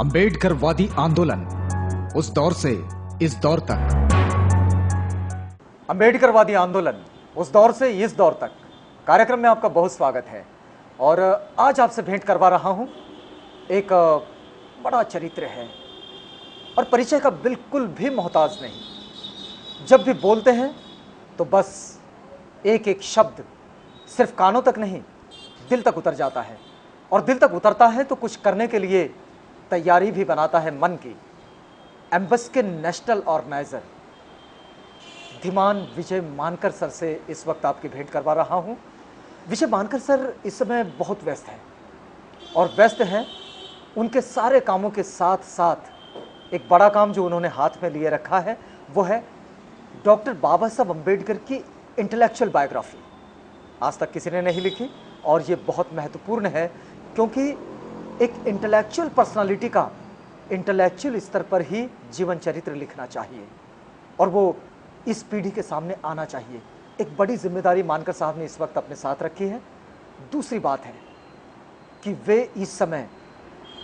अंबेडकरवादी आंदोलन उस दौर से इस दौर तक। अंबेडकरवादी आंदोलन उस दौर से इस दौर तक कार्यक्रम में आपका बहुत स्वागत है। और आज आपसे भेंट करवा रहा हूं एक बड़ा चरित्र है और परिचय का बिल्कुल भी मोहताज नहीं। जब भी बोलते हैं तो बस एक एक शब्द सिर्फ कानों तक नहीं, दिल तक उतर जाता है, और दिल तक उतरता है तो कुछ करने के लिए तैयारी भी बनाता है मन की। एम्बस के नेशनल ऑर्गेनाइजर धीमान विजय मानकर सर से इस वक्त आपकी भेंट करवा रहा हूं। विजय मानकर सर इस समय बहुत व्यस्त हैं, और व्यस्त हैं उनके सारे कामों के साथ साथ एक बड़ा काम जो उन्होंने हाथ में लिए रखा है वो है डॉक्टर बाबा साहब अम्बेडकर की इंटेलेक्चुअल बायोग्राफी। आज तक किसी ने नहीं लिखी, और ये बहुत महत्वपूर्ण है क्योंकि एक इंटेलेक्चुअल पर्सनालिटी का इंटेलेक्चुअल स्तर पर ही जीवन चरित्र लिखना चाहिए, और वो इस पीढ़ी के सामने आना चाहिए। एक बड़ी जिम्मेदारी मानकर साहब ने इस वक्त अपने साथ रखी है। दूसरी बात है कि वे इस समय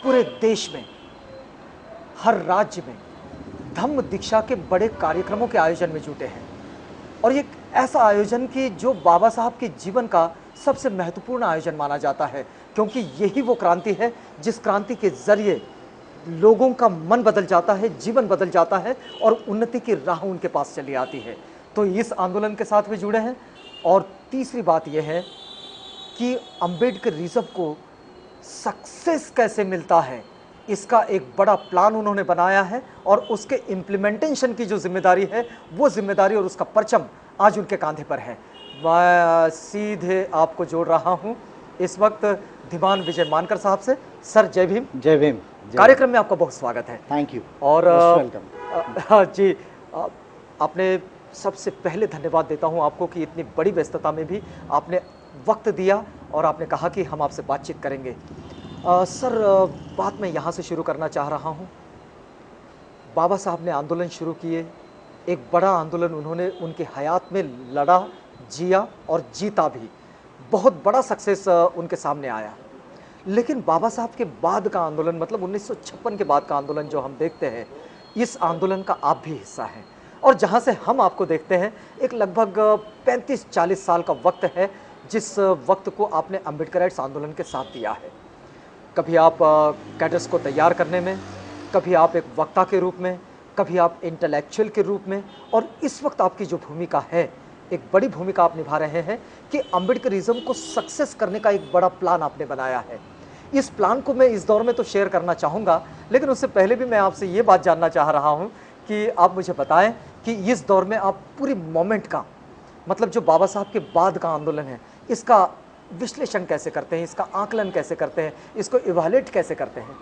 पूरे देश में, हर राज्य में धम्म दीक्षा के बड़े कार्यक्रमों के आयोजन में जुटे हैं, और ये ऐसा आयोजन कि जो बाबा साहब के जीवन का सबसे महत्वपूर्ण आयोजन माना जाता है, क्योंकि यही वो क्रांति है जिस क्रांति के जरिए लोगों का मन बदल जाता है, जीवन बदल जाता है, और उन्नति की राह उनके पास चली आती है। तो इस आंदोलन के साथ वे जुड़े हैं। और तीसरी बात यह है कि अम्बेडकरिज्म को सक्सेस कैसे मिलता है, इसका एक बड़ा प्लान उन्होंने बनाया है, और उसके इम्प्लीमेंटेशन की जो जिम्मेदारी है वो जिम्मेदारी और उसका परचम आज उनके कांधे पर है। मैं सीधे आपको जोड़ रहा हूं इस वक्त धीमान विजय मानकर साहब से। सर जय भीम। जय भीम। कार्यक्रम में आपका बहुत स्वागत है। Thank you. और वेलकम। जी, आपने सबसे पहले धन्यवाद देता हूं आपको कि इतनी बड़ी व्यस्तता में भी आपने वक्त दिया और आपने कहा कि हम आपसे बातचीत करेंगे। सर, बात मैं यहाँ से शुरू करना चाह रहा हूँ। बाबा साहब ने आंदोलन शुरू किए, एक बड़ा आंदोलन उन्होंने उनकी हयात में लड़ा, जिया और जीता भी। बहुत बड़ा सक्सेस उनके सामने आया। लेकिन बाबा साहब के बाद का आंदोलन, मतलब 1956 के बाद का आंदोलन जो हम देखते हैं, इस आंदोलन का आप भी हिस्सा हैं, और जहाँ से हम आपको देखते हैं एक लगभग 35-40 साल का वक्त है जिस वक्त को आपने अम्बेडकराइट्स आंदोलन के साथ दिया है। कभी आप कैडर्स को तैयार करने में, कभी आप एक वक्ता के रूप में, कभी आप इंटेलेक्चुअल के रूप में, और इस वक्त आपकी जो भूमिका है, एक बड़ी भूमिका आप निभा रहे हैं कि अम्बेडकरिज्म को सक्सेस करने का एक बड़ा प्लान आपने बनाया है। इस प्लान को मैं इस दौर में तो शेयर करना चाहूँगा, लेकिन उससे पहले भी मैं आपसे ये बात जानना चाह रहा हूँ कि आप मुझे बताएं कि इस दौर में आप पूरी मोमेंट का, मतलब जो बाबा साहब के बाद का आंदोलन है, इसका विश्लेषण कैसे करते हैं, इसका आकलन कैसे करते हैं, इसको इवैल्यूएट कैसे करते हैं?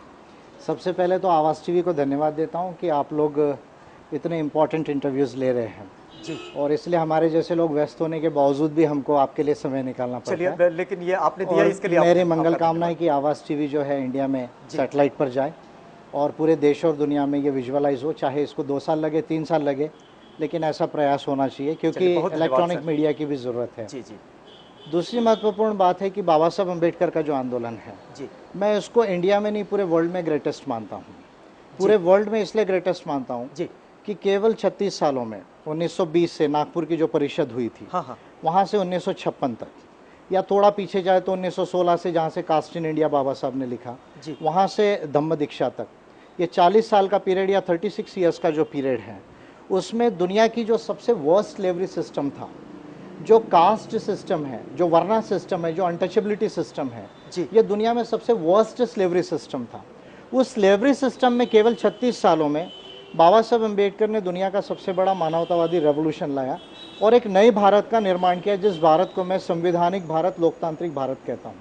सबसे पहले तो आवाज़ टीवी को धन्यवाद देता हूं कि आप लोग इतने इम्पोर्टेंट इंटरव्यूज़ ले रहे हैं जी, और इसलिए हमारे जैसे लोग व्यस्त होने के बावजूद भी हमको आपके लिए समय निकालना पड़ता है। चलिए, लेकिन ये आपने दिया, इसके लिए मेरी मंगल कामना है कि आवाज़ टीवी जो है इंडिया में सैटेलाइट पर जाए और पूरे देश और दुनिया में ये विजुअलाइज हो, चाहे इसको 2 साल लगे, 3 साल लगे, लेकिन ऐसा प्रयास होना चाहिए क्योंकि इलेक्ट्रॉनिक मीडिया की भी ज़रूरत है। जी जी। दूसरी महत्वपूर्ण बात है कि बाबा साहब अम्बेडकर का जो आंदोलन है जी, मैं उसको इंडिया में नहीं पूरे वर्ल्ड में ग्रेटेस्ट मानता हूँ। पूरे वर्ल्ड में इसलिए ग्रेटेस्ट मानता हूँ जी, कि केवल 36 सालों में 1920 से नागपुर की जो परिषद हुई थी, हाँ हाँ, वहाँ से 1956 तक, या थोड़ा पीछे जाए तो 1916 से जहाँ से कास्ट इन इंडिया बाबा साहब ने लिखा, जी, वहाँ से धम्म दीक्षा तक, ये 40 साल का पीरियड या 36 ईयर्स का जो पीरियड है, उसमें दुनिया की जो सबसे वर्स्ट स्लेवरी सिस्टम था, जो कास्ट सिस्टम है, जो वर्ना सिस्टम है, जो अनटचेबिलिटी सिस्टम है, जी, ये दुनिया में सबसे वर्स्ट स्लेवरी सिस्टम था। उस स्लेवरी सिस्टम में केवल 36 सालों में बाबा साहब अम्बेडकर ने दुनिया का सबसे बड़ा मानवतावादी रेवोल्यूशन लाया और एक नए भारत का निर्माण किया, जिस भारत को मैं संवैधानिक भारत, लोकतांत्रिक भारत कहता हूँ।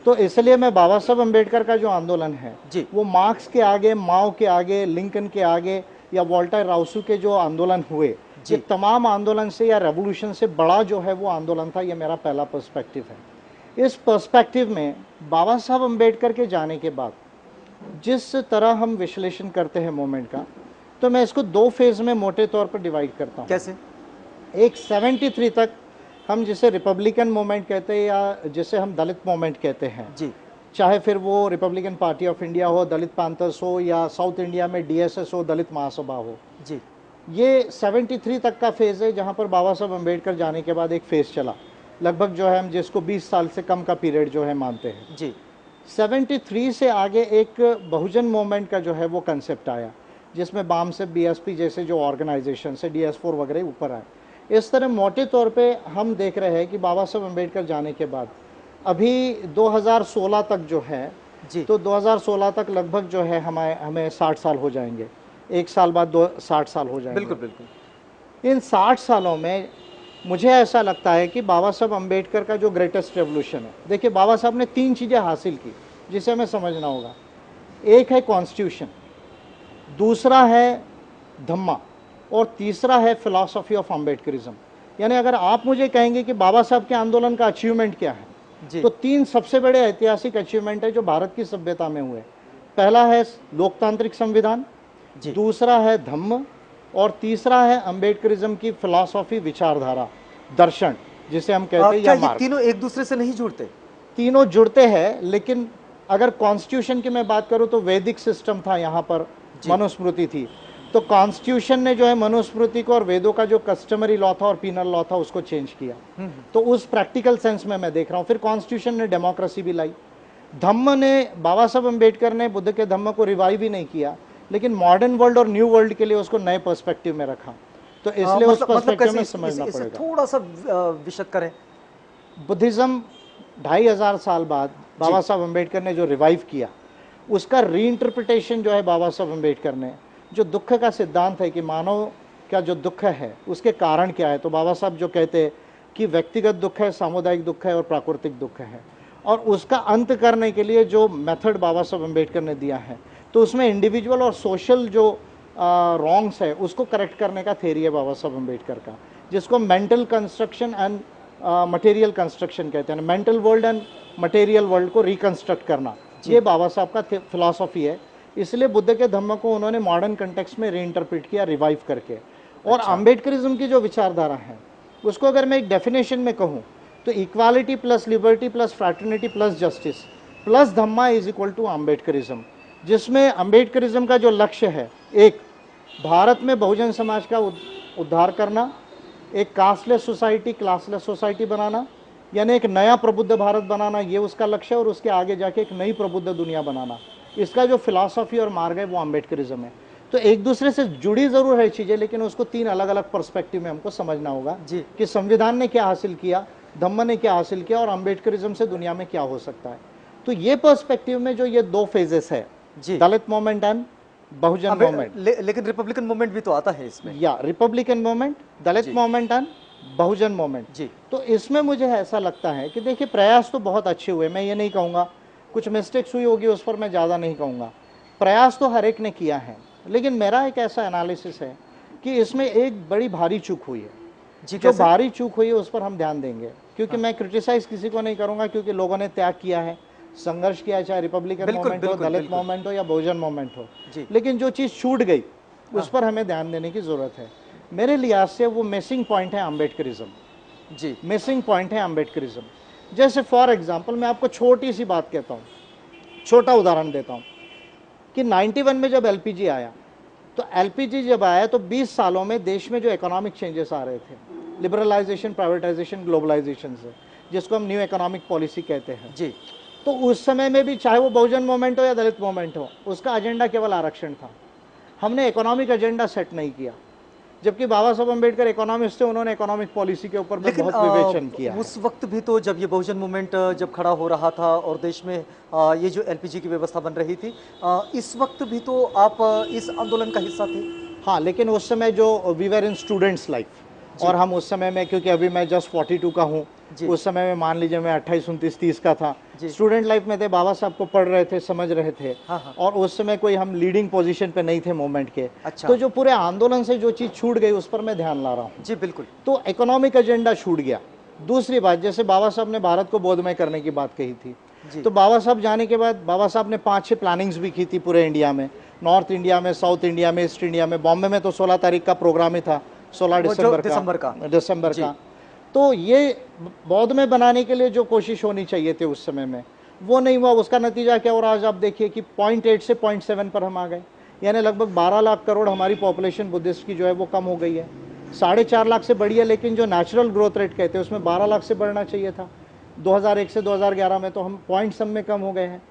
तो इसलिए मैं बाबा साहब अम्बेडकर का जो आंदोलन है जी, वो मार्क्स के आगे, माओ के आगे, लिंकन के आगे या वॉल्टर राउसू के जो आंदोलन हुए, ये तमाम आंदोलन से या रेवोल्यूशन से बड़ा जो है वो आंदोलन था। ये मेरा पहला पर्सपेक्टिव है। इस पर्सपेक्टिव में बाबा साहब अम्बेडकर के जाने के बाद जिस तरह हम विश्लेषण करते हैं मोमेंट का, तो मैं इसको 2 फेज में मोटे तौर पर डिवाइड करता हूँ। कैसे? एक 73 तक हम जिसे रिपब्लिकन मोमेंट कहते हैं या जिसे हम दलित मोमेंट कहते हैं जी, चाहे फिर वो रिपब्लिकन पार्टी ऑफ इंडिया हो, दलित पैंथर्स हो, या साउथ इंडिया में डीएसएस हो, दलित महासभा हो। जी ये 73 तक का फेज़ है, जहाँ पर बाबा साहब अम्बेडकर जाने के बाद एक फेज़ चला, लगभग जो है हम जिसको 20 साल से कम का पीरियड जो है मानते हैं। जी 73 से आगे एक बहुजन मूवमेंट का जो है वो कंसेप्ट आया, जिसमें बाम से बीएसपी जैसे जो ऑर्गेनाइजेशन से DS4 वगैरह ऊपर आए। इस तरह मोटे तौर पे हम देख रहे हैं कि बाबा साहब अम्बेडकर जाने के बाद अभी 2016 तक जो है, जी तो 2016 तक लगभग जो है हमें 60 साल हो जाएंगे, एक साल बाद 60 साल हो जाएंगे। बिल्कुल बिल्कुल। इन 60 सालों में मुझे ऐसा लगता है कि बाबा साहब अम्बेडकर का जो ग्रेटेस्ट रेवोल्यूशन है, देखिए बाबा साहब ने 3 चीज़ें हासिल की जिसे हमें समझना होगा। एक है कॉन्स्टिट्यूशन, दूसरा है धम्मा, और तीसरा है फिलॉसफी ऑफ अम्बेडकरिज्म। यानी अगर आप मुझे कहेंगे कि बाबा साहब के आंदोलन का अचीवमेंट क्या है, जी तो 3 सबसे बड़े ऐतिहासिक अचीवमेंट है जो भारत की सभ्यता में हुए। पहला है लोकतांत्रिक संविधान, जी दूसरा है धम्म, और तीसरा है अम्बेडकरिज्म की फिलॉसफी, विचारधारा, दर्शन जिसे हम कहते हैं, क्या या ये मार्ग। तीनों एक दूसरे से नहीं जुड़ते? तीनों जुड़ते हैं, लेकिन अगर कॉन्स्टिट्यूशन की मैं बात करूं तो वैदिक सिस्टम था, यहाँ पर मनुस्मृति थी। तो कॉन्स्टिट्यूशन ने जो है मनुस्मृति को और वेदों का जो कस्टमरी लॉ था और पीनल लॉ था उसको चेंज किया। तो उस प्रैक्टिकल सेंस में मैं देख रहा हूँ। फिर कॉन्स्टिट्यूशन ने डेमोक्रेसी भी लाई। धम्म ने, बाबा साहब अम्बेडकर ने बुद्ध के धम्म को रिवाइव ही नहीं किया, लेकिन मॉडर्न वर्ल्ड और न्यू वर्ल्ड के लिए उसको नए पर्सपेक्टिव में रखा। तो इसलिए उस पर्सपेक्टिव में समझना पड़ेगा। थोड़ा सा विशद करें। बुद्धिज्म 2500 साल बाद बाबा साहब अम्बेडकर ने जो रिवाइव किया, उसका रीइंटरप्रिटेशन जो है बाबा साहब अम्बेडकर ने, जो दुख का सिद्धांत है कि मानव का जो दुख है उसके कारण क्या है, तो बाबा साहब जो कहते हैं कि व्यक्तिगत दुख है, सामुदायिक दुख है और प्राकृतिक दुख है, और उसका अंत करने के लिए जो मेथड बाबा साहब अम्बेडकर ने दिया है, तो उसमें इंडिविजुअल और सोशल जो रॉन्ग्स है उसको करेक्ट करने का थ्योरी है बाबा साहब अम्बेडकर का, जिसको mental construction and material construction कहते हैं। Mental world and material world को रिकंस्ट्रक्ट करना, ये बाबा साहब का फिलॉसफी है। इसलिए बुद्ध के धम्म को उन्होंने मॉडर्न कंटेक्स्ट में रीइंटरप्रेट किया, रिवाइव करके। और अम्बेडकरिज्म की जो विचारधारा है उसको अगर मैं एक डेफिनेशन में कहूँ तो equality plus liberty plus fraternity plus justice plus dhamma is equal to Ambedkarism, जिसमें अम्बेडकरिज्म का जो लक्ष्य है, एक भारत में बहुजन समाज का उद्धार करना, एक कास्टलेस सोसाइटी, क्लासलेस सोसाइटी बनाना, यानी एक नया प्रबुद्ध भारत बनाना, ये उसका लक्ष्य है, और उसके आगे जाके एक नई प्रबुद्ध दुनिया बनाना। इसका जो फिलॉसफी और मार्ग है वो अम्बेडकरिज्म है। तो एक दूसरे से जुड़ी ज़रूर है चीज़ें, लेकिन उसको 3 अलग अलग पर्सपेक्टिव में हमको समझना होगा जी कि संविधान ने क्या हासिल किया, धम्म ने क्या हासिल किया, और अम्बेडकरिज्म से दुनिया में क्या हो सकता है। तो ये पर्सपेक्टिव में जो ये 2 फेजेस है, जी Dalit movement and Bahujan movement, लेकिन रिपब्लिकन मूवमेंट भी तो आता है इसमें। या Republican movement, Dalit movement and Bahujan movement. जी तो इसमें मुझे ऐसा लगता है कि देखिए प्रयास तो बहुत अच्छे हुए, मैं ये नहीं कहूँगा, कुछ मिस्टेक्स हुई होगी उस पर मैं ज़्यादा नहीं कहूँगा, प्रयास तो हर एक ने किया है, लेकिन मेरा एक ऐसा एनालिसिस है कि इसमें एक बड़ी भारी चूक हुई है। जी जो भारी चूक हुई है उस पर हम ध्यान देंगे, क्योंकि मैं क्रिटिसाइज किसी को नहीं करूँगा, क्योंकि लोगों ने त्याग किया है, संघर्ष किया, चाहे रिपब्लिकन मूवमेंट हो, दलित मूवमेंट हो या बहुजन मूवमेंट हो, लेकिन जो चीज़ छूट गई उस पर हमें ध्यान देने की ज़रूरत है। मेरे लिहाज से वो मिसिंग पॉइंट है अम्बेडकरिज्म। जी मिसिंग पॉइंट है अम्बेडकरिज्म। जैसे फॉर एग्जांपल मैं आपको छोटी सी बात कहता हूँ, छोटा उदाहरण देता हूँ कि 91 में जब एलपीजी आया, तो एलपीजी जब आया तो 20 सालों में देश में जो इकोनॉमिक चेंजेस आ रहे थे, लिबरलाइजेशन, प्राइवेटाइजेशन, ग्लोबलाइजेशन से, जिसको हम न्यू इकोनॉमिक पॉलिसी कहते हैं जी, तो उस समय में भी चाहे वो बहुजन मूवमेंट हो या दलित मूवमेंट हो, उसका एजेंडा केवल आरक्षण था। हमने इकोनॉमिक एजेंडा सेट नहीं किया, जबकि बाबा साहब अम्बेडकर इकोनॉमिस्ट थे, उन्होंने इकोनॉमिक पॉलिसी के ऊपर बहुत विवेचन किया। उस वक्त भी तो जब ये बहुजन मूवमेंट जब खड़ा हो रहा था और देश में ये जो एलपीजी की व्यवस्था बन रही थी, इस वक्त भी तो आप इस आंदोलन का हिस्सा थे। हाँ, लेकिन उस समय जो we were in students life, और हम उस समय में, क्योंकि अभी मैं जस्ट 42 का हूँ, उस समय में मान लीजिए मैं 28, 29, 30 का था, स्टूडेंट लाइफ में थे, बाबा साहब को पढ़ रहे थे, समझ रहे थे। हाँ। और उस समय कोई हम लीडिंग पोजीशन पे नहीं थे मूवमेंट के। अच्छा। तो जो पूरे आंदोलन से जो चीज़ छूट गई उस पर मैं ध्यान ला रहा हूँ। जी बिल्कुल। तो इकोनॉमिक एजेंडा छूट गया। दूसरी बात, जैसे बाबा साहब ने भारत को बोधमय करने की बात कही थी, तो बाबा साहब जाने के बाद बाबा साहब ने 5-6 प्लानिंग्स भी की थी पूरे इंडिया में, नॉर्थ इंडिया में, साउथ इंडिया में, ईस्ट इंडिया में। बॉम्बे में तो 16 तारीख का प्रोग्राम ही था, 16 दिसंबर का। तो ये बौद्ध में बनाने के लिए जो कोशिश होनी चाहिए थी उस समय में, वो नहीं हुआ, उसका नतीजा क्या हो रहा है आज आप देखिए कि 0.8 से 0.7 पर हम आ गए, यानी लगभग 12 लाख करोड़ हमारी पॉपुलेशन बुद्धिस्ट की जो है वो कम हो गई है। 4.5 लाख से बढ़ी है, लेकिन जो नेचुरल ग्रोथ रेट कहते हैं उसमें 12 लाख से बढ़ना चाहिए था 2001 से 2011 में, तो हम पॉइंट सम में कम हो गए हैं।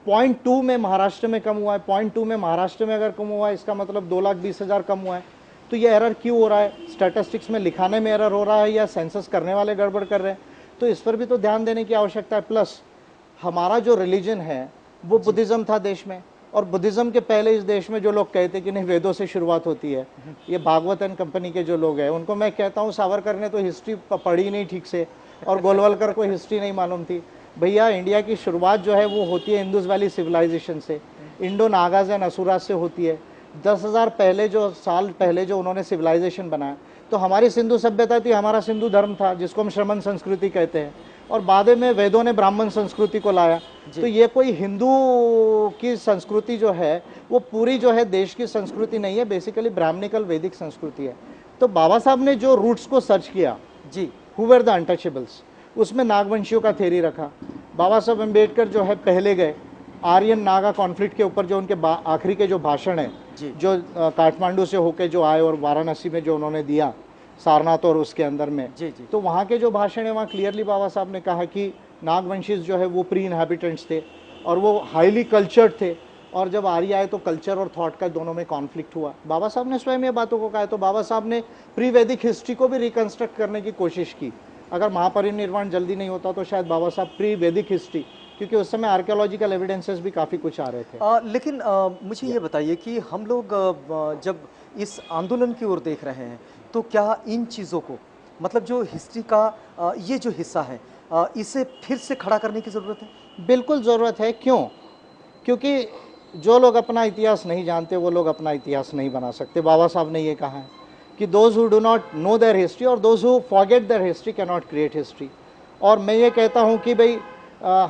0.2 में महाराष्ट्र में कम हुआ है, 0.2 में महाराष्ट्र में अगर कम हुआ है इसका मतलब 2,20,000 कम हुआ है। तो ये एरर क्यों हो रहा है? स्टैटिस्टिक्स में लिखाने में एरर हो रहा है या सेंसस करने वाले गड़बड़ कर रहे हैं? तो इस पर भी तो ध्यान देने की आवश्यकता है। प्लस हमारा जो रिलीजन है वो बुद्धिज़्म था देश में, और बुद्धिज़्म के पहले इस देश में जो लोग कहते कि नहीं वेदों से शुरुआत होती है, ये भागवत एंड कंपनी के जो लोग हैं उनको मैं कहता हूँ सावरकर ने तो हिस्ट्री पढ़ी नहीं ठीक से, और गोलवलकर को हिस्ट्री नहीं मालूम थी। भैया इंडिया की शुरुआत जो है वो होती है इंडस वैली सिविलाइजेशन से, इंडो नागाज एंड असुराज से होती है। 10,000 साल पहले जो उन्होंने सिविलाइजेशन बनाया, तो हमारी सिंधु सभ्यता थी, हमारा सिंधु धर्म था जिसको हम श्रमण संस्कृति कहते हैं, और बाद में वेदों ने ब्राह्मण संस्कृति को लाया। तो ये कोई हिंदू की संस्कृति जो है वो पूरी जो है देश की संस्कृति नहीं है, बेसिकली ब्राह्मणिकल वैदिक संस्कृति है। तो बाबा साहब ने जो रूट्स को सर्च किया जी, हु वर द अनटचेबल्स, उसमें नागवंशियों का थ्योरी रखा। बाबा साहब अम्बेडकर जो है पहले गए आर्यन नागा कॉन्फ्लिक्ट के ऊपर, जो उनके आखिरी के जो भाषण है जो काठमांडू से होके जो आए और वाराणसी में जो उन्होंने दिया सारनाथ और उसके अंदर में जी। तो वहाँ के जो भाषण है वहाँ क्लियरली बाबा साहब ने कहा कि नागवंशीज जो है वो प्री इनहैबिटेंट्स थे और वो हाईली कल्चर्ड थे, और जब आर्य आए तो कल्चर और थॉट का दोनों में कॉन्फ्लिक्ट हुआ। बाबा साहब ने स्वयं ये बातों को कहा। तो बाबा साहब ने प्री वैदिक हिस्ट्री को भी रिकन्स्ट्रक्ट करने की कोशिश की। अगर महापरिनिर्वाण जल्दी नहीं होता तो शायद बाबा साहब प्री वैदिक हिस्ट्री, क्योंकि उस समय आर्कियोलॉजिकल एविडेंसेस भी काफ़ी कुछ आ रहे थे। लेकिन मुझे ये बताइए कि हम लोग जब इस आंदोलन की ओर देख रहे हैं तो क्या इन चीज़ों को, मतलब जो हिस्ट्री का ये जो हिस्सा है, इसे फिर से खड़ा करने की ज़रूरत है? बिल्कुल ज़रूरत है। क्यों? क्योंकि जो लोग अपना इतिहास नहीं जानते वो लोग अपना इतिहास नहीं बना सकते। बाबा साहब ने ये कहा है कि those who do not know their history और those who forget their history cannot create history. और मैं ये कहता हूँ कि भाई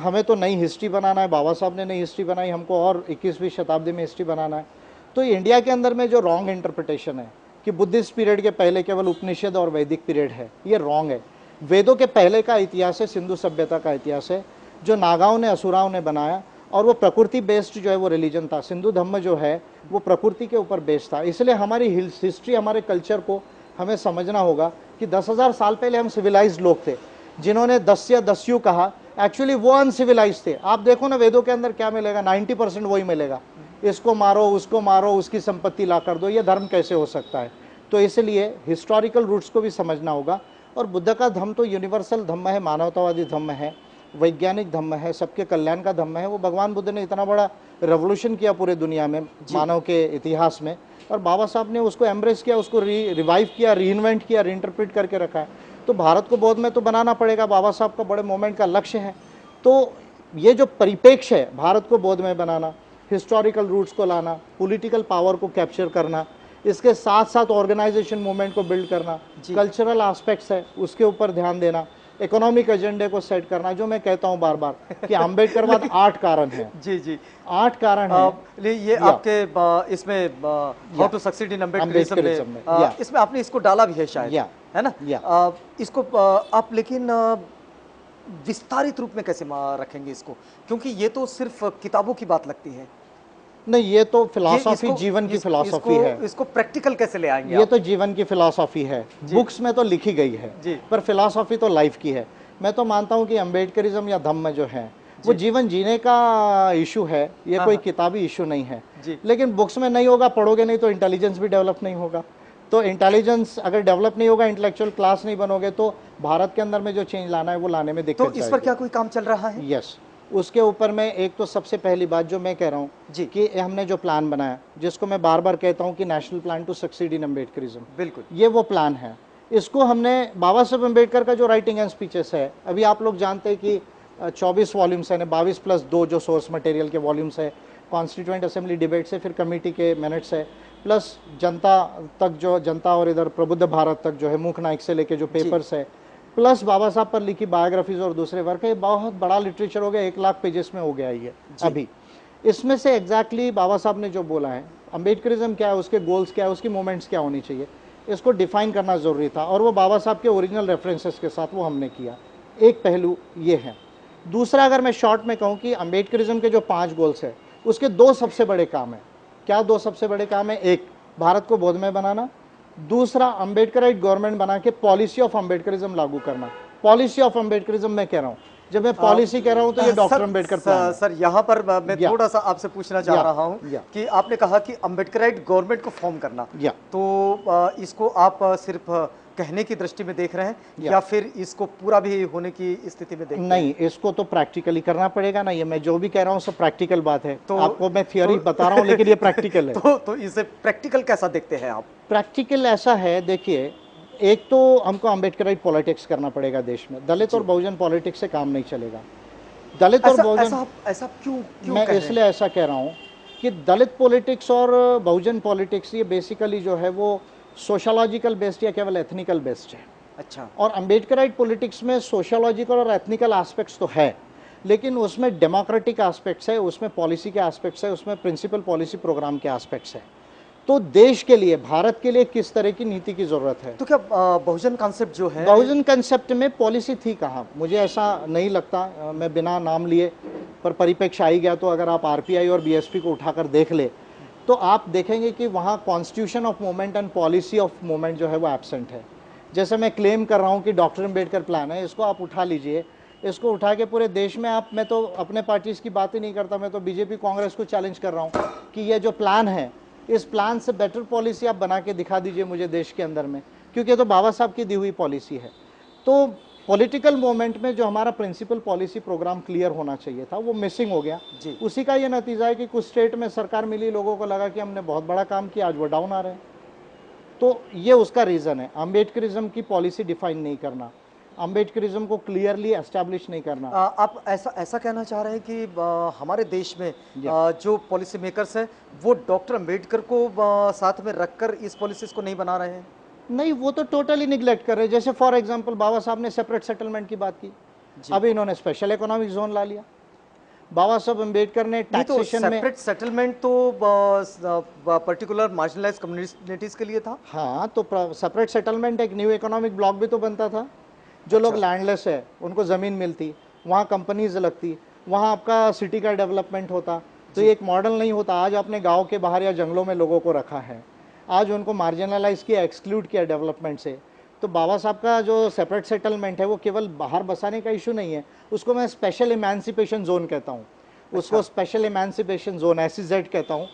हमें तो नई हिस्ट्री बनाना है। बाबा साहब ने नई हिस्ट्री बनाई, हमको और 21वीं शताब्दी में हिस्ट्री बनाना है। तो इंडिया के अंदर में जो रॉन्ग इंटरप्रिटेशन है कि बुद्धिस्ट पीरियड के पहले केवल उपनिषद और वैदिक पीरियड है, ये रॉन्ग है। वेदों के पहले का इतिहास है, सिंधु सभ्यता का इतिहास है, जो नागाओं ने असुराओं ने बनाया, और वो प्रकृति बेस्ड जो है वो रिलीजन था। सिंधु धम्म जो है वो प्रकृति के ऊपर बेस्ड था। इसलिए हमारी हिस्ट्री, हमारे कल्चर को हमें समझना होगा कि 10,000 साल पहले हम सिविलाइज्ड लोग थे। जिन्होंने 10 या 10 कहा, एक्चुअली वो अनसिविलाइज थे। आप देखो ना वेदों के अंदर क्या मिलेगा, 90% वही मिलेगा, इसको मारो, उसको मारो, उसकी संपत्ति ला कर दो। ये धर्म कैसे हो सकता है? तो इसलिए हिस्टोरिकल रूट्स को भी समझना होगा। और बुद्ध का धम्म तो यूनिवर्सल धम्म है, मानवतावादी धम्म है, वैज्ञानिक धम्म है, सबके कल्याण का धम्म है। वो भगवान बुद्ध ने इतना बड़ा रेवोल्यूशन किया पूरे दुनिया में, मानव के इतिहास में, और बाबा साहब ने उसको एम्ब्रेस किया, उसको रिवाइव किया, रीइन्वेंट किया, रीइंटरप्रेट करके रखा है। तो भारत को बौद्ध में तो बनाना पड़ेगा, बाबा साहब का बड़े मोमेंट का लक्ष्य है। तो ये जो परिप्रेक्ष्य है, भारत को बौद्ध में बनाना, हिस्टोरिकल रूट्स को लाना, पॉलिटिकल पावर को कैप्चर करना, इसके साथ साथ ऑर्गेनाइजेशन मूवमेंट को बिल्ड करना, कल्चरल एस्पेक्ट्स है उसके ऊपर ध्यान देना, इकोनॉमिक एजेंडे को सेट करना। जो मैं कहता हूं बार बार कि अम्बेडकरवाद 8 कारण है। जी 8 कारण है। ये आपके इसमें how to succeed in Ambedkarism में इसमें आपने इसको डाला भी है शायद, है ना? इसको आप लेकिन विस्तारित रूप में कैसे रखेंगे इसको, क्योंकि ये तो सिर्फ किताबों की बात लगती है। नहीं, ये तो फिलॉसफी, जीवन की फिलॉसफी है। इसको प्रैक्टिकल कैसे ले आएंगे? ये तो जीवन की फिलॉसफी है, बुक्स में तो लिखी गई है, पर फिलॉसफी तो लाइफ की है। मैं तो मानता हूँ कि अम्बेडकरिज्म या धम्म जो है वो जीवन जीने का इशू है, ये कोई किताबी इशू नहीं है। लेकिन बुक्स में नहीं होगा, पढ़ोगे नहीं तो इंटेलिजेंस भी डेवलप नहीं होगा। तो इंटेलिजेंस अगर डेवलप नहीं होगा, इंटेलेक्चुअल क्लास नहीं बनोगे, तो भारत के अंदर में जो चेंज लाना है वो लाने में दिक्कत। तो इस पर क्या कोई काम चल रहा है? यस, उसके ऊपर मैं एक तो सबसे पहली बात जो मैं कह रहा हूँ जी कि हमने जो प्लान बनाया, जिसको मैं बार बार कहता हूँ कि national plan to succeed in Ambedkarism, बिल्कुल ये वो प्लान है। इसको हमने बाबा साहब अम्बेडकर का जो राइटिंग एंड स्पीचेस है, अभी आप लोग जानते हैं कि 24 वॉल्यूम्स है, 22+2 जो सोर्स मटेरियल के वॉल्यूम्स है, कॉन्स्टिट्यूएंट असेंबली डिबेट्स है, फिर कमेटी के मिनट्स है, प्लस जनता तक जो जनता और इधर प्रबुद्ध भारत तक जो है मूक नायक से लेके जो पेपर्स है, प्लस बाबा साहब पर लिखी बायोग्राफीज और दूसरे वर्क है। बहुत बड़ा लिटरेचर हो गया, 1 लाख पेजेस में हो गया ये अभी। इसमें से एग्जैक्टली बाबा साहब ने जो बोला है, अम्बेडकरिज्म क्या है, उसके गोल्स क्या है, उसकी मूवमेंट्स क्या होनी चाहिए, इसको डिफाइन करना ज़रूरी था, और वो बाबा साहब के ओरिजिनल रेफरेंसेस के साथ वो हमने किया। एक पहलू ये है। दूसरा, अगर मैं शॉर्ट में कहूँ कि अम्बेडकरिज्म के जो 5 गोल्स है, उसके 2 सबसे बड़े काम है। क्या 2 सबसे बड़े काम है? एक, भारत को बोधमय बनाना। दूसरा, अम्बेडकराइट गवर्नमेंट बना के पॉलिसी ऑफ अम्बेडकरिज्म लागू करना। पॉलिसी ऑफ अम्बेडकरिज्म मैं कह रहा हूँ, जब मैं पॉलिसी कह रहा हूँ तो ये डॉक्टर अम्बेडकर प्लान है। सर यहाँ पर मैं थोड़ा सा आपसे पूछना चाह रहा हूँ या। कि आपने कहा कि अम्बेडकराइट गवर्नमेंट को फॉर्म करना, या। तो इसको आप सिर्फ कहने की दृष्टि में देख रहे हैं या फिर इसको पूरा भी होने की स्थिति में देख रहे हैं? नहीं, इसको तो प्रैक्टिकली करना पड़ेगा ना। ये मैं जो भी कह रहा हूँ सब प्रैक्टिकल बात है। तो आपको मैं थियोरी बता रहा हूँ लेकिन ये प्रैक्टिकल है। तो इसे प्रैक्टिकल कैसा देखते हैं आप? प्रैक्टिकल ऐसा है, देखिए, एक तो हमको अम्बेडकराइट पॉलिटिक्स करना पड़ेगा देश में। दलित और बहुजन पॉलिटिक्स से काम नहीं चलेगा। दलित और बहुजन ऐसा क्यों मैं इसलिए ऐसा कह रहा हूँ कि दलित पॉलिटिक्स और बहुजन पॉलिटिक्स ये बेसिकली जो है वो सोशोलॉजिकल बेस्ड या केवल एथनिकल बेस्ड है। अच्छा। और अम्बेडकराइट पॉलिटिक्स में सोशोलॉजिकल और एथनिकल एस्पेक्ट्स तो है, लेकिन उसमें डेमोक्रेटिक एस्पेक्ट्स है, उसमें पॉलिसी के एस्पेक्ट्स है, उसमें प्रिंसिपल पॉलिसी प्रोग्राम के एस्पेक्ट्स है। तो देश के लिए, भारत के लिए किस तरह की नीति की जरूरत है? तो क्या बहुजन कॉन्सेप्ट जो है, बहुजन कंसेप्ट में पॉलिसी थी कहाँ? मुझे ऐसा नहीं लगता। मैं बिना नाम लिए पर परिप्रेक्ष्य आ ही गया, तो अगर आप आरपीआई और बीएसपी को उठाकर देख ले तो आप देखेंगे कि वहाँ constitution of movement and policy of movement जो है वो एब्सेंट है। जैसे मैं क्लेम कर रहा हूँ कि डॉक्टर अम्बेडकर प्लान है, इसको आप उठा लीजिए, इसको उठा के पूरे देश में आप, मैं तो अपने पार्टीज की बात ही नहीं करता, मैं तो बीजेपी कांग्रेस को चैलेंज कर रहा हूँ कि ये जो प्लान है, इस प्लान से बेटर पॉलिसी आप बना के दिखा दीजिए मुझे देश के अंदर में, क्योंकि ये तो बाबा साहब की दी हुई पॉलिसी है। तो पॉलिटिकल मोमेंट में जो हमारा प्रिंसिपल पॉलिसी प्रोग्राम क्लियर होना चाहिए था वो मिसिंग हो गया जी। उसी का ये नतीजा है कि कुछ स्टेट में सरकार मिली, लोगों को लगा कि हमने बहुत बड़ा काम किया, आज वो डाउन आ रहे हैं। तो ये उसका रीज़न है, अम्बेडकरिज्म की पॉलिसी डिफाइन नहीं करना, अम्बेडकरिज्म को क्लियरली एस्टैब्लिश नहीं करना। आप ऐसा कहना चाह रहे हैं कि हमारे देश में जो पॉलिसी मेकर्स हैं वो डॉक्टर अम्बेडकर को साथ में रखकर इस पॉलिसीज को नहीं बना रहे हैं? नहीं, वो तो टोटली निगलेक्ट कर रहे हैं। जैसे फॉर एग्जांपल बाबा साहब ने सेपरेट सेटलमेंट की बात की, अभी इन्होंने स्पेशल इकोनॉमिक जोन ला लिया। बाबा साहब अम्बेडकर ने टैक्सेशन में सेपरेट सेटलमेंट तो पर्टिकुलर मार्जिनलाइज कम्युनिटीज के लिए था। हाँ, तो सेपरेट सेटलमेंट एक न्यू इकोनॉमिक ब्लॉक भी तो बनता था। जो लोग लैंडलेस है उनको ज़मीन मिलती, वहाँ कंपनीज लगती, वहाँ आपका सिटी का डेवलपमेंट होता। तो ये एक मॉडल नहीं होता। आज आपने गाँव के बाहर या जंगलों में लोगों को रखा है, आज उनको मार्जिनलाइज किया, एक्सक्लूड किया डेवलपमेंट से। तो बाबा साहब का जो सेपरेट सेटलमेंट है वो केवल बाहर बसाने का इशू नहीं है, उसको मैं स्पेशल इमेंसिपेशन जोन कहता हूँ। उसको स्पेशल इमेंसिपेशन जोन SEZ कहता हूँ।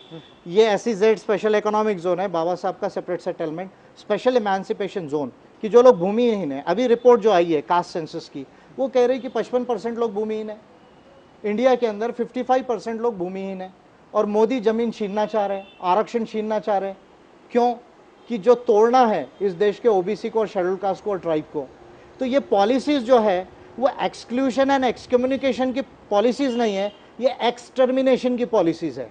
ये SEZ स्पेशल इकोनॉमिक जोन है, बाबा साहब का separate settlement special emancipation zone, कि जो लोग भूमिहीन है। अभी रिपोर्ट जो आई है कास्ट सेंसस की, वो कह रही कि 55% लोग भूमिहीन है। इंडिया के अंदर 55% लोग भूमिहीन है और मोदी जमीन छीनना चाह रहे हैं, आरक्षण छीनना चाह रहे हैं। क्यों? कि जो तोड़ना है इस देश के OBC को और शेड्यूल कास्ट को और ट्राइब को। तो ये पॉलिसीज जो है वो एक्सक्लूशन एंड एक्सकम्युनिकेशन की पॉलिसीज नहीं है, ये एक्सटर्मिनेशन की पॉलिसीज है।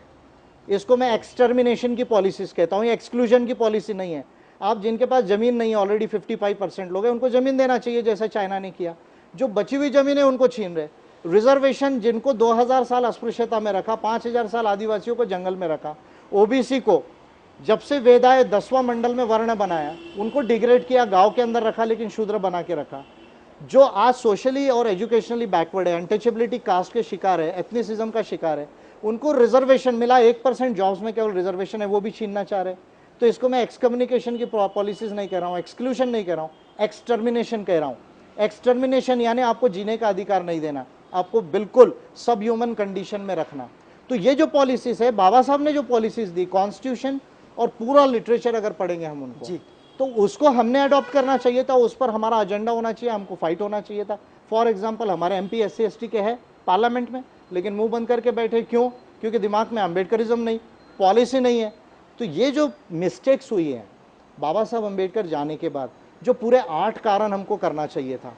इसको मैं एक्सटर्मिनेशन की पॉलिसीज कहता हूँ, ये एक्सक्लूजन की पॉलिसी नहीं है। आप जिनके पास ज़मीन नहीं है, ऑलरेडी 55% लोग हैं, उनको ज़मीन देना चाहिए जैसा चाइना ने किया। जो बची हुई ज़मीन है उनको छीन रहे। रिजर्वेशन जिनको 2000 साल अस्पृश्यता में रखा, 5000 साल आदिवासियों को जंगल में रखा, OBC को जब से वेदाए 10वां मंडल में वर्ण बनाया उनको डिग्रेड किया, गांव के अंदर रखा लेकिन शूद्र बना के रखा। जो आज सोशली और एजुकेशनली बैकवर्ड है, अनटचेबिलिटी कास्ट के शिकार है, एथनिसिज्म का शिकार है, उनको रिजर्वेशन मिला, 1% जॉब्स में केवल रिजर्वेशन है, वो भी छीनना चाह रहे। तो इसको मैं एक्सकम्युनिकेशन की पॉलिसीज नहीं कह रहा हूँ, एक्सक्लूशन नहीं कह रहा हूँ, एक्सटर्मिनेशन कह रहा हूँ। एक्सटर्मिनेशन यानी आपको जीने का अधिकार नहीं देना, आपको बिल्कुल सब ह्यूमन कंडीशन में रखना। तो ये जो पॉलिसीज है, बाबा साहब ने जो पॉलिसीज दी, कॉन्स्टिट्यूशन और पूरा लिटरेचर अगर पढ़ेंगे हम उनको जी, तो उसको हमने अडॉप्ट करना चाहिए था, उस पर हमारा एजेंडा होना चाहिए, हमको फाइट होना चाहिए था। फॉर एग्जांपल हमारे MP SC ST के है पार्लियामेंट में, लेकिन मुंह बंद करके बैठे। क्यों? क्योंकि दिमाग में अम्बेडकरिज्म नहीं, पॉलिसी नहीं है। तो ये जो मिस्टेक्स हुई हैं बाबा साहब अम्बेडकर जाने के बाद, जो पूरे 8 कारण हमको करना चाहिए था।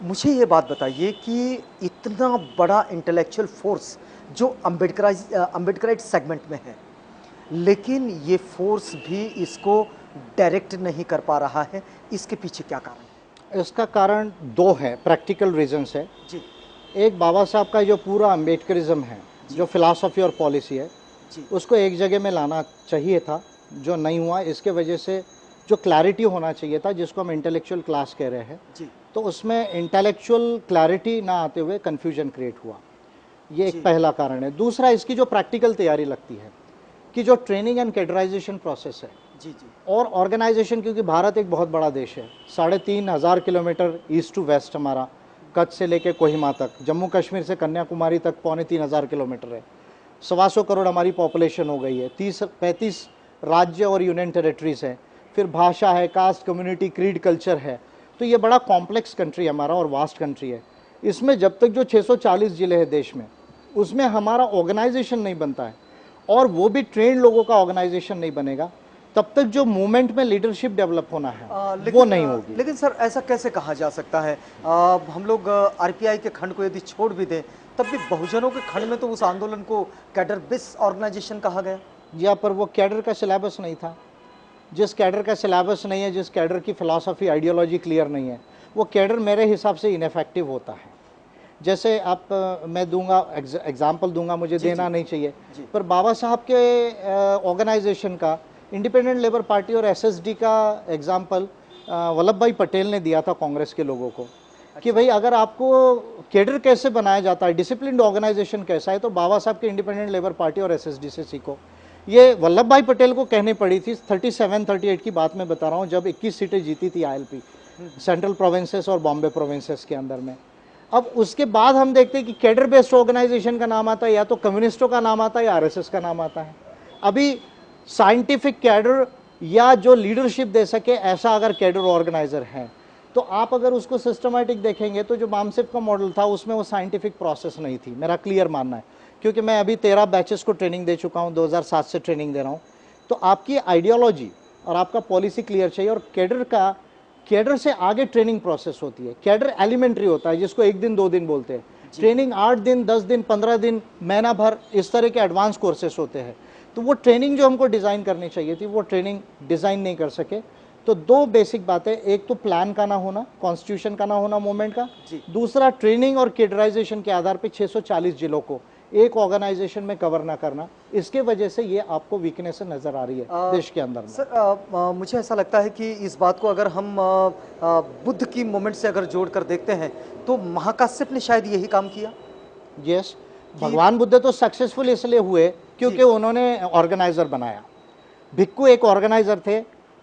मुझे ये बात बताइए कि इतना बड़ा इंटेलेक्चुअल फोर्स जो अम्बेडकराइट सेगमेंट में है, लेकिन ये फोर्स भी इसको डायरेक्ट नहीं कर पा रहा है, इसके पीछे क्या कारण है? इसका कारण 2 है, प्रैक्टिकल रीजंस है जी। एक, बाबा साहब का जो पूरा अम्बेडकरिज्म है, जो फिलॉसफी और पॉलिसी है जी, उसको एक जगह में लाना चाहिए था, जो नहीं हुआ। इसके वजह से जो क्लैरिटी होना चाहिए था, जिसको हम इंटेलेक्चुअल क्लास कह रहे हैं, तो उसमें इंटेलेक्चुअल क्लैरिटी ना आते हुए कन्फ्यूजन क्रिएट हुआ। ये एक पहला कारण है। दूसरा, इसकी जो प्रैक्टिकल तैयारी लगती है कि जो ट्रेनिंग एंड कैडराइजेशन प्रोसेस है जी जी और ऑर्गेनाइजेशन, क्योंकि भारत एक बहुत बड़ा देश है, 3,500 किलोमीटर ईस्ट टू वेस्ट हमारा, कच्छ से लेके कोहिमा तक, जम्मू कश्मीर से कन्याकुमारी तक 3,500 किलोमीटर है, 125 करोड़ हमारी पॉपुलेशन हो गई है, 30-35 राज्य और यूनियन टेरिटरीज हैं, फिर भाषा है, कास्ट, कम्युनिटी, क्रीड, कल्चर है। तो ये बड़ा कॉम्प्लेक्स कंट्री है हमारा और वास्ट कंट्री है। इसमें जब तक जो 640 जिले हैं देश में, उसमें हमारा ऑर्गेनाइजेशन नहीं बनता है और वो भी ट्रेन लोगों का ऑर्गेनाइजेशन नहीं बनेगा, तब तक जो मूवमेंट में लीडरशिप डेवलप होना है वो नहीं होगी। लेकिन सर ऐसा कैसे कहा जा सकता है? हम लोग आरपीआई के खंड को यदि छोड़ भी दें तब भी बहुजनों के खंड में तो उस आंदोलन को कैडर बेस ऑर्गेनाइजेशन कहा गया। या पर वो कैडर का सिलेबस नहीं था। जिस कैडर का सिलेबस नहीं है, जिस कैडर की फिलॉसफी, आइडियोलॉजी क्लियर नहीं है, वो कैडर मेरे हिसाब से इनफेक्टिव होता है। जैसे आप मैं दूंगा एग्जाम्पल दूंगा, मुझे देना नहीं चाहिए, पर बाबा साहब के ऑर्गेनाइजेशन का, इंडिपेंडेंट लेबर पार्टी और एसएसडी का एग्जाम्पल वल्लभ भाई पटेल ने दिया था कांग्रेस के लोगों को कि भाई अगर आपको कैडर कैसे बनाया जाता है, डिसिप्लिन्ड ऑर्गेनाइजेशन कैसा है, तो बाबा साहब के इंडिपेंडेंट लेबर पार्टी और एसएसडी से सीखो। ये वल्लभ भाई पटेल को कहनी पड़ी थी, 37-38 की बात मैं बता रहा हूँ, जब 21 सीटें जीती थी आईएलपी सेंट्रल प्रोविंसेस और बॉम्बे प्रोविंसेस के अंदर में। अब उसके बाद हम देखते हैं कि कैडर बेस्ड ऑर्गेनाइजेशन का नाम आता है, या तो कम्युनिस्टों का नाम आता है या आरएसएस का नाम आता है। अभी साइंटिफिक कैडर या जो लीडरशिप दे सके ऐसा अगर कैडर ऑर्गेनाइजर है, तो आप अगर उसको सिस्टमैटिक देखेंगे तो जो मामसिप का मॉडल था उसमें वो साइंटिफिक प्रोसेस नहीं थी, मेरा क्लियर मानना है, क्योंकि मैं अभी 13 बैचेस को ट्रेनिंग दे चुका हूँ, 2007 से ट्रेनिंग दे रहा हूँ। तो आपकी आइडियोलॉजी और आपका पॉलिसी क्लियर चाहिए, और कैडर से आगे ट्रेनिंग प्रोसेस होती है। कैडर एलिमेंट्री होता है जिसको 1 दिन 2 दिन बोलते हैं, ट्रेनिंग 8 दिन 10 दिन 15 दिन महीना भर इस तरह के एडवांस कोर्सेस होते हैं। तो वो ट्रेनिंग जो हमको डिज़ाइन करनी चाहिए थी वो ट्रेनिंग डिज़ाइन नहीं कर सके। तो 2 बेसिक बातें, एक तो प्लान का ना होना, कॉन्स्टिट्यूशन का ना होना मूवमेंट का, दूसरा ट्रेनिंग और कैडराइजेशन के आधार पर 640 जिलों को एक ऑर्गेनाइजेशन में कवर ना करना। इसके वजह से ये आपको वीकनेस नजर आ रही है देश के अंदर में। सर मुझे ऐसा लगता है कि इस बात को अगर हम बुद्ध की मूवमेंट से अगर जोड़ कर देखते हैं तो महाकाश्यप ने शायद यही काम किया। यस, भगवान बुद्ध तो सक्सेसफुल इसलिए हुए क्योंकि उन्होंने ऑर्गेनाइजर बनाया। भिक्खु एक ऑर्गेनाइजर थे,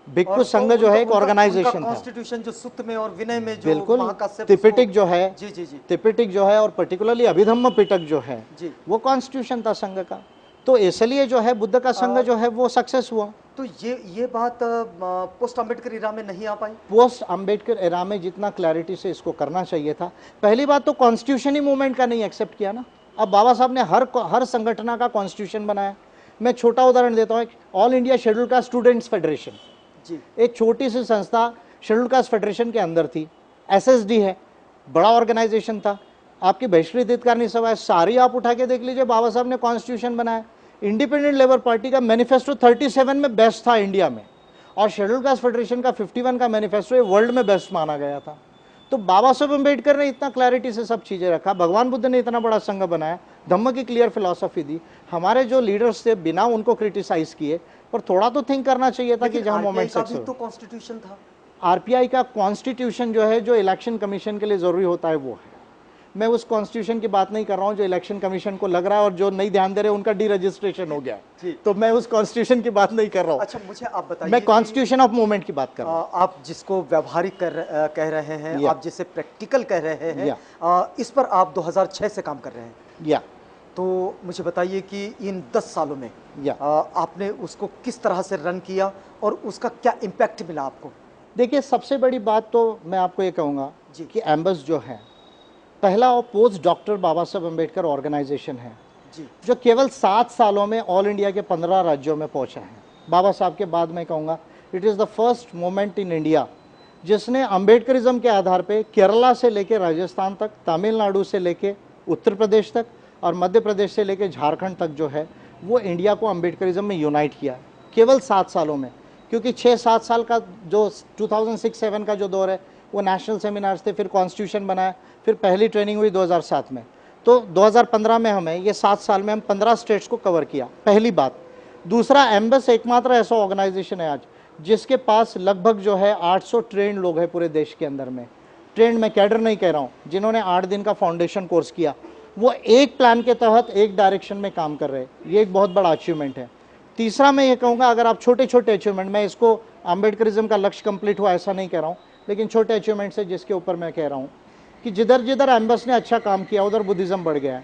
भिक्खु संघ जो है एक ऑर्गेनाइजेशन था। कॉन्स्टिट्यूशन जो सुत्त में और विनय में जो बिल्कुल, महाकाश्यप त्रिपिटक जो है, जी जी जी त्रिपिटक जो है और पर्टिकुलरली अभिधम्म पिटक जो है वो कॉन्स्टिट्यूशन था संघ का। तो इसलिए जो है बुद्ध का संघ जो है वो सक्सेस हुआ। तो ये बात पोस्ट अम्बेडकर इरा में नहीं आ पाई। पोस्ट अम्बेडकर एरा में जितना क्लैरिटी से इसको करना चाहिए था। पहली बात तो कॉन्स्टिट्यूशन ही मूवमेंट का नहीं एक्सेप्ट किया ना। अब बाबा साहब ने हर संगठन का कॉन्स्टिट्यूशन बनाया। मैं छोटा उदाहरण देता हूँ, All India Scheduled Caste Students Federation जी, एक छोटी सी संस्था शेड्यूल कास्ट फेडरेशन के अंदर थी। एसएसडी है, बड़ा ऑर्गेनाइजेशन था। आपकी बहिष्कृत हितकारिणी सभा है, सारी आप उठा के देख लीजिए, बाबा साहब ने कॉन्स्टिट्यूशन बनाया। इंडिपेंडेंट लेबर पार्टी का मैनिफेस्टो 37 में बेस्ट था इंडिया में, और शेड्यूल कास्ट फेडरेशन का 51 का मैनिफेस्टो वर्ल्ड में बेस्ट माना गया था। तो बाबा साहब अम्बेडकर ने इतना क्लैरिटी से सब चीज़ें रखा, भगवान बुद्ध ने इतना बड़ा संघ बनाया, धम्म की क्लियर फिलॉसफी दी। हमारे जो लीडर्स थे बिना उनको क्रिटिसाइज किए, पर थोड़ा तो थिंक करना चाहिए था कि जहाँ मोमेंट सक्सेस तो कॉन्स्टिट्यूशन था। आरपीआई का कॉन्स्टिट्यूशन जो है, जो इलेक्शन कमीशन के लिए ज़रूरी होता है वो है। मैं उस कॉन्स्टिट्यूशन की बात नहीं कर रहा हूँ जो इलेक्शन कमीशन को लग रहा है और जो नहीं ध्यान दे रहे उनका डी रजिस्ट्रेशन हो गया, तो मैं उस कॉन्स्टिट्यूशन की बात नहीं कर रहा हूँ। अच्छा, मुझे आप बताइए, मैं कॉन्स्टिट्यूशन ऑफ मूवमेंट की बात कर रहा हूँ। आप जिसको व्यावहारिक कह रहे हैं, आप जिसे प्रैक्टिकल कह रहे हैं, इस पर आप 2006 से काम कर रहे हैं। तो मुझे बताइए कि इन 10 सालों में आपने उसको किस तरह से रन किया और उसका क्या इम्पैक्ट मिला आपको? देखिए, सबसे बड़ी बात तो मैं आपको ये कहूँगा कि एम्बस जो है पहला और पोस्ट डॉक्टर बाबा साहब अम्बेडकर ऑर्गेनाइजेशन है जो केवल 7 सालों में ऑल इंडिया के 15 राज्यों में पहुंचा है। बाबा साहब के बाद मैं कहूँगा it is the first movement in India जिसने अम्बेडकरिज्म के आधार पे केरला से लेके राजस्थान तक, तमिलनाडु से लेके उत्तर प्रदेश तक और मध्य प्रदेश से लेके झारखंड तक जो है वो इंडिया को अम्बेडकरिज्म में यूनाइट किया केवल 7 सालों में। क्योंकि 6-7 साल का जो 2006-7 का जो दौर है वो नेशनल सेमिनार्स थे, फिर कॉन्स्टिट्यूशन बनाया, फिर पहली ट्रेनिंग हुई 2007 में, तो 2015 में हमें ये 7 साल में हम 15 स्टेट्स को कवर किया, पहली बात। दूसरा, एम्बस एकमात्र ऐसा ऑर्गेनाइजेशन है आज जिसके पास लगभग जो है 800 ट्रेंड लोग हैं पूरे देश के अंदर में। ट्रेंड, मैं कैडर नहीं कह रहा हूँ, जिन्होंने 8 दिन का फाउंडेशन कोर्स किया, वो एक प्लान के तहत एक डायरेक्शन में काम कर रहे हैं, ये एक बहुत बड़ा अचीवमेंट है। तीसरा मैं ये कहूँगा, अगर आप छोटे छोटे अचीवमेंट, मैं इसको अम्बेडकरिज्म का लक्ष्य कंप्लीट हुआ ऐसा नहीं कह रहा हूँ, लेकिन छोटे अचीवमेंट्स है जिसके ऊपर मैं कह रहा हूँ कि जिधर जिधर एम्बस ने अच्छा काम किया उधर बुद्धिज़्म बढ़ गया है।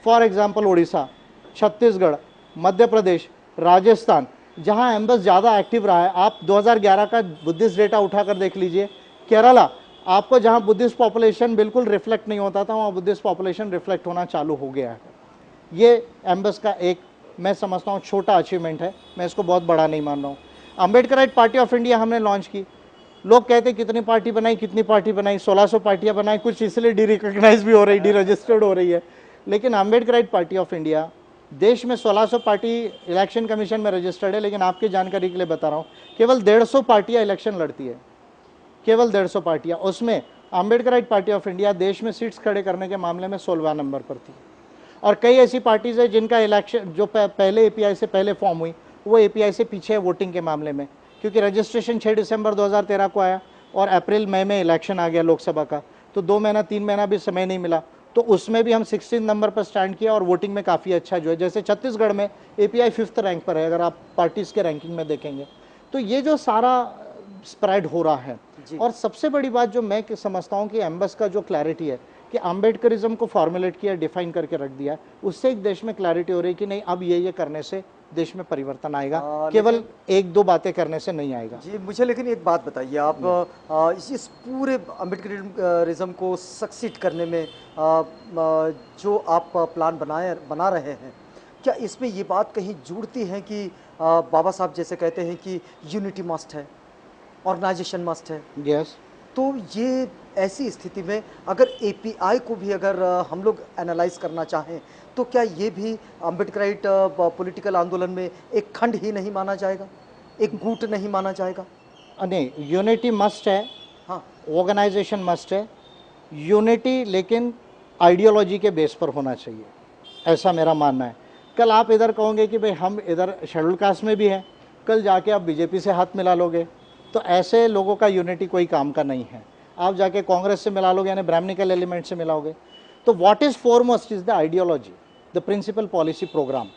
फॉर एग्जाम्पल उड़ीसा, छत्तीसगढ़, मध्य प्रदेश, राजस्थान, जहाँ एम्बस ज़्यादा एक्टिव रहा है, आप 2011 का बुद्धिस्ट डेटा उठाकर देख लीजिए। केरला, आपको जहाँ बुद्धिस्ट पॉपुलेशन बिल्कुल रिफ्लेक्ट नहीं होता था, वहाँ बुद्धिस्ट पॉपुलेशन रिफ्लेक्ट होना चालू हो गया है। ये एम्बस का एक, मैं समझता हूँ, छोटा अचीवमेंट है, मैं इसको बहुत बड़ा नहीं मान रहा हूँ। अम्बेडकराइट पार्टी ऑफ इंडिया हमने लॉन्च की, लोग कहते कितनी पार्टी बनाई, कितनी पार्टी बनाई, 1600 पार्टियाँ बनाई, कुछ इसलिए डी रिकॉग्नाइज भी हो रही, डी रजिस्टर्ड हो रही है। लेकिन अम्बेडकराइट पार्टी ऑफ इंडिया देश में 1600 पार्टी इलेक्शन कमीशन में रजिस्टर्ड है, लेकिन आपकी जानकारी के लिए बता रहा हूँ, केवल 150 पार्टियाँ इलेक्शन लड़ती है, केवल 150 पार्टियाँ। उसमें अम्बेडकराइट पार्टी ऑफ इंडिया देश में सीट्स खड़े करने के मामले में 16वां नंबर पर थी। और कई ऐसी पार्टीज़ है जिनका इलेक्शन जो पहले एपीआई से पहले फॉर्म हुई, वो एपीआई से पीछे है वोटिंग के मामले में, क्योंकि रजिस्ट्रेशन 6 दिसंबर 2013 को आया और अप्रैल मई में इलेक्शन आ गया लोकसभा का, तो 2 महीना 3 महीना भी समय नहीं मिला। तो उसमें भी हम 16 नंबर पर स्टैंड किया और वोटिंग में काफ़ी अच्छा जो है, जैसे छत्तीसगढ़ में एपीआई 5th रैंक पर है अगर आप पार्टीज़ के रैंकिंग में देखेंगे। तो ये जो सारा स्प्रेड हो रहा है, और सबसे बड़ी बात जो मैं समझता हूँ कि एम्बस का जो क्लैरिटी है कि अम्बेडकरिज्म को फॉर्मुलेट किया, डिफाइन करके रख दिया, उससे एक देश में क्लैरिटी हो रही है कि नहीं, अब ये करने से देश में परिवर्तन आएगा, केवल 1-2 बातें करने से नहीं आएगा। जी मुझे लेकिन एक बात बताइए, आप इस पूरे अम्बेडकरिज्म को सक्सीड करने में जो आप प्लान बना रहे हैं, क्या इसमें ये बात कहीं जुड़ती है कि बाबा साहब जैसे कहते हैं कि यूनिटी मस्ट है, ऑर्गेनाइजेशन मस्ट है? यस। तो ये ऐसी स्थिति में अगर एपीआई को भी अगर हम लोग एनालाइज करना चाहें, तो क्या ये भी अम्बेडकराइट पॉलिटिकल आंदोलन में एक खंड ही नहीं माना जाएगा, एक गुट नहीं माना जाएगा? नहीं, यूनिटी मस्ट है, हाँ, ऑर्गेनाइजेशन मस्ट है, यूनिटी लेकिन आइडियोलॉजी के बेस पर होना चाहिए, ऐसा मेरा मानना है। कल आप इधर कहोगे कि भाई हम इधर शेड्यूल कास्ट में भी हैं, कल जाके आप बीजेपी से हाथ मिला लोगे, तो ऐसे लोगों का यूनिटी कोई काम का नहीं है। आप जाके कांग्रेस से मिला लोगे, यानी ब्राह्मणिकल एलिमेंट से मिलाओगे। तो what is foremost is the ideology, the principal policy program,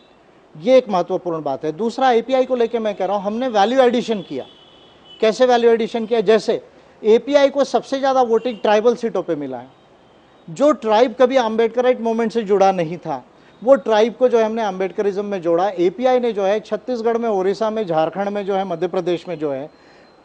ये एक महत्वपूर्ण बात है। दूसरा, एपीआई को लेके मैं कह रहा हूँ, हमने वैल्यू एडिशन किया। कैसे वैल्यू एडिशन किया? जैसे एपीआई को सबसे ज़्यादा वोटिंग ट्राइबल सीटों पे मिला है। जो ट्राइब कभी अम्बेडकराइट मूवमेंट से जुड़ा नहीं था, वो ट्राइब को जो है हमने अम्बेडकरिज्म में जोड़ा। एपीआई ने जो है छत्तीसगढ़ में, उड़ीसा में, झारखंड में जो है, मध्य प्रदेश में जो है,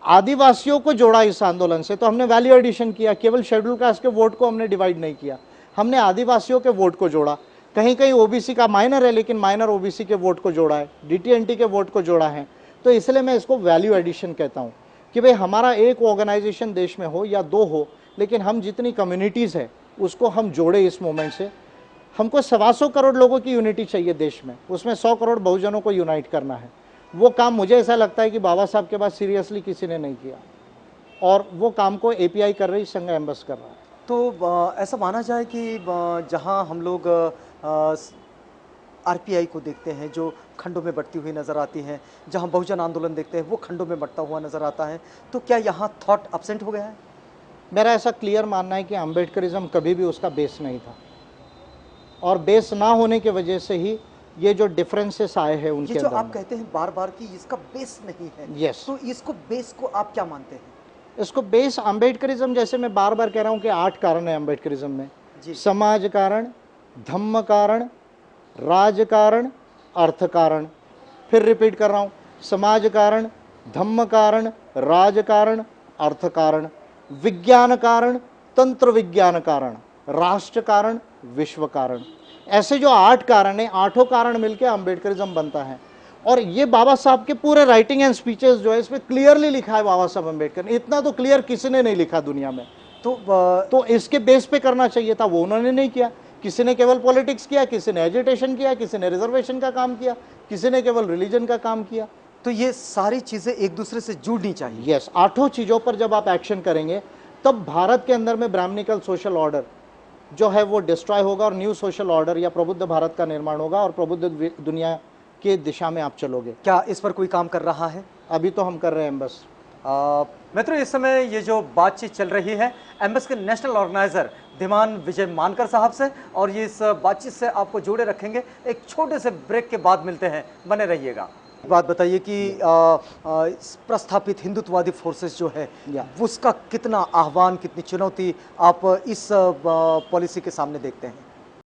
आदिवासियों को जोड़ा इस आंदोलन से। तो हमने वैल्यू एडिशन किया, केवल शेड्यूल कास्ट के वोट को हमने डिवाइड नहीं किया, हमने आदिवासियों के वोट को जोड़ा। कहीं कहीं ओबीसी का माइनर है, लेकिन माइनर ओबीसी के वोट को जोड़ा है, डीटीएनटी के वोट को जोड़ा है। तो इसलिए मैं इसको वैल्यू एडिशन कहता हूँ कि भाई हमारा एक ऑर्गेनाइजेशन देश में हो या 2 हो, लेकिन हम जितनी कम्युनिटीज़ है उसको हम जोड़े इस मूवमेंट से। हमको 125 करोड़ लोगों की यूनिटी चाहिए देश में, उसमें 100 करोड़ बहुजनों को यूनाइट करना है। वो काम मुझे ऐसा लगता है कि बाबा साहब के बाद सीरियसली किसी ने नहीं किया, और वो काम को एपीआई कर रही, संघ एम्बस कर रहा है। तो ऐसा माना जाए कि जहां हम लोग आरपीआई को देखते हैं जो खंडों में बढ़ती हुई नज़र आती हैं, जहां बहुजन आंदोलन देखते हैं वो खंडों में बढ़ता हुआ नज़र आता है, तो क्या यहाँ थॉट एब्सेंट हो गया है? मेरा ऐसा क्लियर मानना है कि अम्बेडकरिज्म कभी भी उसका बेस नहीं था, और बेस ना होने की वजह से ही ये जो डिफरेंसेस आए हैं उनके ये जो अंदर आप कहते हैं बार बार कि इसका बेस नहीं है, Yes. तो इसको बेस को आप क्या मानते हैं? इसको बेस अम्बेडकरिज्म, जैसे मैं बार बार कह रहा हूँ कि 8 कारण है अम्बेडकरिज्म में। जी। समाज कारण, धम्म कारण, राज कारण, अर्थ कारण। फिर रिपीट कर रहा हूँ, समाज कारण, धम्म कारण, राज कारण, अर्थ कारण, विज्ञान कारण, तंत्र विज्ञान कारण, राष्ट्र कारण, विश्व कारण। ऐसे जो 8 कारण है, 8 कारण मिलकर अम्बेडकरिज्म बनता है। और ये बाबा साहब के पूरे राइटिंग एंड स्पीचेस जो है, इसमें क्लियरली लिखा है बाबा साहब अम्बेडकर। इतना तो क्लियर किसी ने नहीं लिखा दुनिया में। तो इसके बेस पे करना चाहिए था, वो उन्होंने नहीं किया। किसी ने केवल पॉलिटिक्स किया, किसी ने एजुटेशन किया, किसी ने रिजर्वेशन का काम किया, किसी ने केवल रिलीजन का काम किया। तो ये सारी चीज़ें एक दूसरे से जुड़नी चाहिए। यस, 8 चीज़ों पर जब आप एक्शन करेंगे, तब भारत के अंदर में ब्राह्मणिकल सोशल ऑर्डर जो है वो डिस्ट्रॉय होगा, और न्यू सोशल ऑर्डर या प्रबुद्ध भारत का निर्माण होगा, और प्रबुद्ध दुनिया के दिशा में आप चलोगे। क्या इस पर कोई काम कर रहा है? अभी तो हम कर रहे हैं बस। मित्रों, इस समय ये जो बातचीत चल रही है एमएस के नेशनल ऑर्गेनाइजर धीमान विजय मानकर साहब से, और ये इस बातचीत से आपको जोड़े रखेंगे। एक छोटे से ब्रेक के बाद मिलते हैं, बने रहिएगा। बात बताइए कि प्रस्थापित हिंदुत्ववादी फोर्सेस जो है उसका कितना आह्वान, कितनी चुनौती आप इस पॉलिसी के सामने देखते हैं?